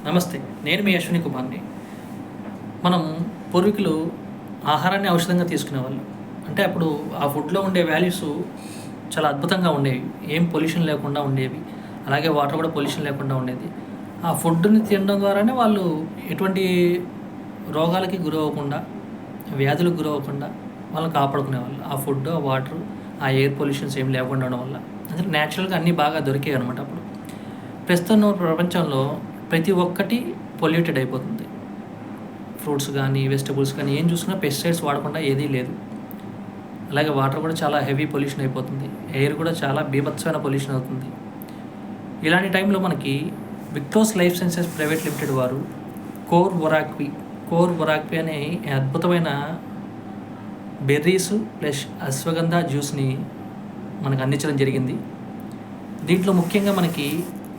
నమస్తే. నేను మీ అశ్విని కుమార్‌ని. మనం పూర్వీకులు ఆహారాన్ని ఔషధంగా తీసుకునేవాళ్ళు. అంటే అప్పుడు ఆ ఫుడ్‌లో ఉండే వాల్యూస్ చాలా అద్భుతంగా ఉండేవి. ఏం పొల్యూషన్ లేకుండా ఉండేవి. అలాగే వాటర్ కూడా పొల్యూషన్ లేకుండా ఉండేది. ఆ ఫుడ్‌ని తినడం ద్వారానే వాళ్ళు ఎటువంటి రోగాలకి గురవ్వకుండా, వ్యాధులకు గురవ్వకుండా వాళ్ళని కాపాడుకునేవాళ్ళు. ఆ ఫుడ్, ఆ వాటర్, ఆ ఎయిర్ పొల్యూషన్స్ ఏమి లేకుండా ఉండడం వల్ల. అంటే నేచురల్‌గా అన్నీ బాగా దొరికేవన్నమాట అప్పుడు. ప్రస్తుతం ఉన్న ప్రపంచంలో ప్రతి ఒక్కటి పొల్యూటెడ్ అయిపోతుంది. ఫ్రూట్స్ కానీ, వెజిటబుల్స్ కానీ ఏం చూసినా పెస్టిసైడ్స్ వాడకుండా ఏదీ లేదు. అలాగే వాటర్ కూడా చాలా హెవీ పొల్యూషన్ అయిపోతుంది. ఎయిర్ కూడా చాలా బీభత్సమైన పొల్యూషన్ అవుతుంది. ఇలాంటి టైంలో మనకి విక్టోస్ లైఫ్ సైన్సెస్ ప్రైవేట్ లిమిటెడ్ వారు కోర్ వొరాక్వి అనే అద్భుతమైన బెర్రీస్ ప్లస్ అశ్వగంధ జ్యూస్ని మనకు అందించడం జరిగింది. దీంట్లో ముఖ్యంగా మనకి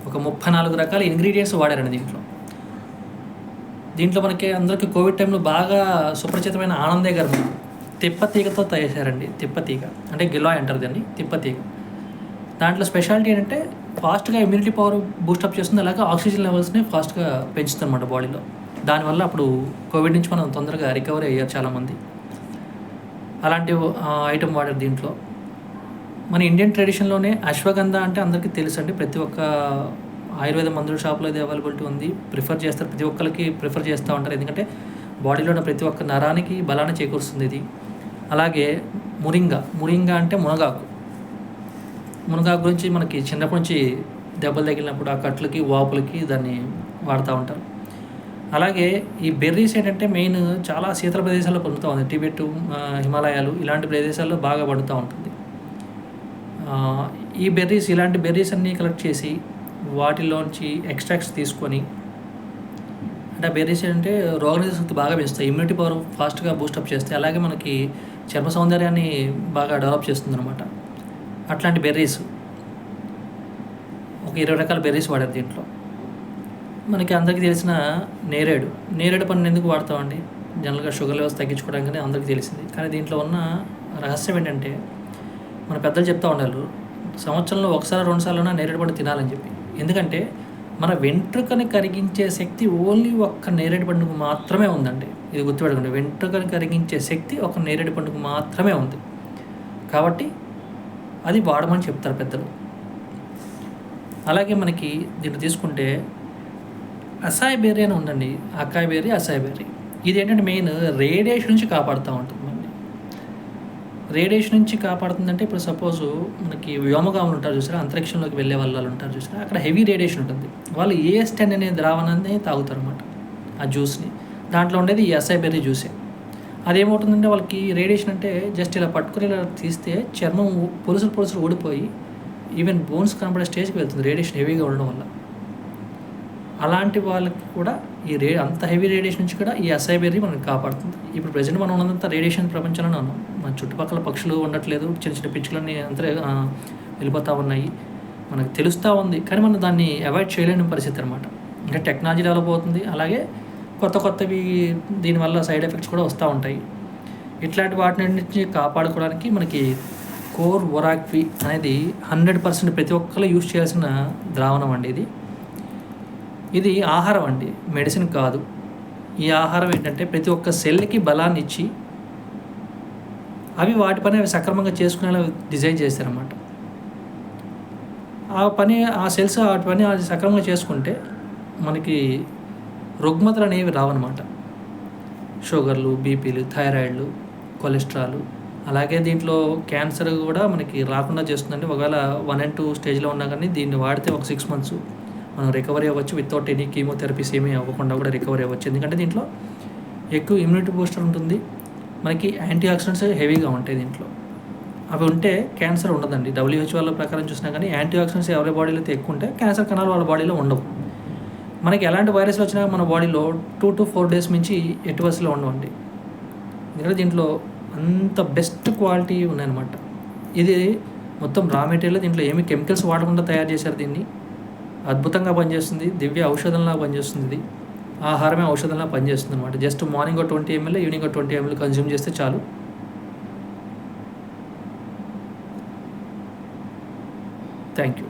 ఒక 34 రకాల ఇంగ్రీడియంట్స్ వాడారండి దీంట్లో మనకి అందరికీ కోవిడ్ టైంలో బాగా సుపరిచితమైన ఆనందే గారు తిప్పతీగతో తయారు చేశారండి. తిప్పతీగ అంటే గిలాయ్ అంటారు దాన్ని, తిప్పతీగ. దాంట్లో స్పెషాలిటీ ఏంటంటే ఫాస్ట్గా ఇమ్యూనిటీ పవర్ బూస్టప్ చేస్తుంది, అలాగే ఆక్సిజన్ లెవెల్స్ని ఫాస్ట్గా పెంచుతుంది అన్నమాట బాడీలో. దానివల్ల అప్పుడు కోవిడ్ నుంచి మనం తొందరగా రికవరీ అయ్యారు చాలామంది. అలాంటి ఐటమ్ వాడారు దీంట్లో. మన ఇండియన్ ట్రెడిషన్లోనే అశ్వగంధ అంటే అందరికీ తెలుసండి. ప్రతి ఒక్క ఆయుర్వేద మందుల షాప్లో ఇది అవైలబిలిటీ ఉంది. ప్రిఫర్ చేస్తారు, ప్రతి ఒక్కరికి ప్రిఫర్ చేస్తూ ఉంటారు. ఎందుకంటే బాడీలో ఉన్న ప్రతి ఒక్క నరానికి బలాన్ని చేకూరుస్తుంది ఇది. అలాగే మురింగా అంటే మునగాకు గురించి మనకి చిన్నప్పటి నుంచి దెబ్బలు తగిలినప్పుడు ఆ కట్లకి వాపులకి దాన్ని వాడుతూ ఉంటారు. అలాగే ఈ బెర్రీస్ ఏంటంటే మెయిన్ చాలా శీతల ప్రదేశాల్లో పండుతూ ఉంది. టిబెట్, హిమాలయాలు ఇలాంటి ప్రదేశాల్లో బాగా పండుతూ ఉంటుంది. ఇలాంటి బెర్రీస్ అన్నీ కలెక్ట్ చేసి వాటిలోంచి ఎక్స్ట్రాక్ట్స్ తీసుకొని, అంటే ఆ బెర్రీస్ అంటే రోగనిరోధక శక్తి బాగా పెంచుతాయి, ఇమ్యూనిటీ పవర్ ఫాస్ట్గా బూస్టప్ చేస్తాయి, అలాగే మనకి చర్మ సౌందర్యాన్ని బాగా డెవలప్ చేస్తుంది అనమాట. అట్లాంటి బెర్రీస్ ఒక 20 రకాల బెర్రీస్ వాడారు దీంట్లో. మనకి అందరికీ తెలిసిన నేరేడు పండుని ఎందుకు వాడతామండి? జనరల్గా షుగర్ లెవెల్స్ తగ్గించుకోవడానికి అందరికీ తెలిసింది. కానీ దీంట్లో ఉన్న రహస్యం ఏంటంటే మన పెద్దలు చెప్తూ ఉండాలి, సంవత్సరంలో 1-2 సార్లు నేరేడు పండు తినాలని చెప్పి. ఎందుకంటే మన వెంట్రుకని కరిగించే శక్తి ఓన్లీ ఒక్క నేరేడు పండుగ మాత్రమే ఉందండి. ఇది గుర్తుపెట్టుకోండి, వెంట్రుకని కరిగించే శక్తి ఒక నేరేడు పండుగ మాత్రమే ఉంది. కాబట్టి అది వాడమని చెప్తారు పెద్దలు. అలాగే మనకి దీన్ని తీసుకుంటే అసాయ్ బెర్రీ అని ఉందండి. Acai berry, acai berry. ఇది ఏంటంటే మెయిన్ రేడియేషన్ నుంచి కాపాడుతూ ఉంటుంది. రేడియేషన్ నుంచి కాపాడుతుందంటే ఇప్పుడు సపోజు మనకి వ్యోమగాములు ఉంటారు చూసారా, అంతరిక్షంలోకి వెళ్ళే వాళ్ళు ఉంటారు చూసారా, అక్కడ హెవీ రేడియేషన్ ఉంటుంది. వాళ్ళు AS10 అనే ద్రావణాన్ని తాగుతారు అన్నమాట, ఆ జ్యూస్ని. దాంట్లో ఉండేది ఈ అసాయ్ బెర్రీ జ్యూసే. అదేమవుతుందంటే వాళ్ళకి రేడియేషన్ అంటే జస్ట్ ఇలా పట్టుకుని ఇలా తీస్తే చర్మం పొలుసులు ఊడిపోయి ఈవెన్ బోన్స్ కనబడే స్టేజ్కి వెళ్తుంది రేడియేషన్ హెవీగా ఉండడం వల్ల. అలాంటి వాళ్ళకి కూడా అంత హెవీ రేడియేషన్ నుంచి కూడా ఈ అసాయ్ బెర్రీ మనకి కాపాడుతుంది. ఇప్పుడు ప్రజెంట్ మనం ఉన్నంత రేడియేషన్ ప్రపంచంలోనే ఉన్నాం. మన చుట్టుపక్కల పక్షులు ఉండట్లేదు, చిన్న పిచ్చులన్నీ అంతా వెళ్ళిపోతూ ఉన్నాయి, మనకు తెలుస్తూ ఉంది. కానీ మనం దాన్ని అవాయిడ్ చేయలేని పరిస్థితి అనమాట. ఇంకా టెక్నాలజీ డెవలప్ అవుతుంది, అలాగే కొత్తవి దీనివల్ల సైడ్ ఎఫెక్ట్స్ కూడా వస్తూ ఉంటాయి. ఇట్లాంటి వాటి నుంచి కాపాడుకోవడానికి మనకి కోర్ వొరాక్వి అనేది 100% ప్రతి ఒక్కరు యూజ్ చేయాల్సిన ద్రావణం అండి. ఇది ఆహారం అండి, మెడిసిన్ కాదు. ఈ ఆహారం ఏంటంటే ప్రతి ఒక్క సెల్కి బలాన్ని ఇచ్చి అవి వాటి పని అవి సక్రమంగా చేసుకునేలా డిజైన్ చేశారన్నమాట. ఆ సెల్స్ వాటి పని అది సక్రమంగా చేసుకుంటే మనకి రుగ్మతలు అనేవి రావన్నమాట. షుగర్లు, బీపీలు, థైరాయిడ్లు, కొలెస్ట్రాల్, అలాగే దీంట్లో క్యాన్సర్ కూడా మనకి రాకుండా చేస్తుందండి. ఒకవేళ 1 and 2 స్టేజ్లో ఉన్నా కానీ దీన్ని వాడితే ఒక 6 months మనం రికవరీ అవ్వచ్చు. వితౌట్ ఎనీ కీమోథెరపీస్ ఏమీ అవ్వకుండా కూడా రికవరీ అవ్వచ్చు. ఎందుకంటే దీంట్లో ఎక్కువ ఇమ్యూనిటీ బూస్టర్ ఉంటుంది, మనకి యాంటీ ఆక్సిడెంట్స్ హెవీగా ఉంటాయి దీంట్లో. అవి ఉంటే క్యాన్సర్ ఉండదండి. WHO వాళ్ళ ప్రకారం చూసినా కానీ యాంటీ ఆక్సిడెంట్స్ ఎవరి బాడీలో అయితే ఎక్కువ ఉంటే క్యాన్సర్ కణాలు వాళ్ళ బాడీలో ఉండవు. మనకి ఎలాంటి వైరస్లు వచ్చినా మన బాడీలో 2 to 4 days నుంచి ఎట్టి వయసులో ఉండవండి. ఎందుకంటే దీంట్లో అంత బెస్ట్ క్వాలిటీ ఉన్నాయన్నమాట. ఇది మొత్తం రా మెటీరియల్, దీంట్లో ఏమి కెమికల్స్ వాడకుండా తయారు చేశారు. దీన్ని అద్భుతంగా పనిచేస్తుంది, దివ్య ఔషధంలా పనిచేస్తుంది. ఇది ఆహారమే ఔషధంలా పనిచేస్తుంది అనమాట. Just morning 20 ml, evening 20 ml consume చేస్తే చాలు. Thank you.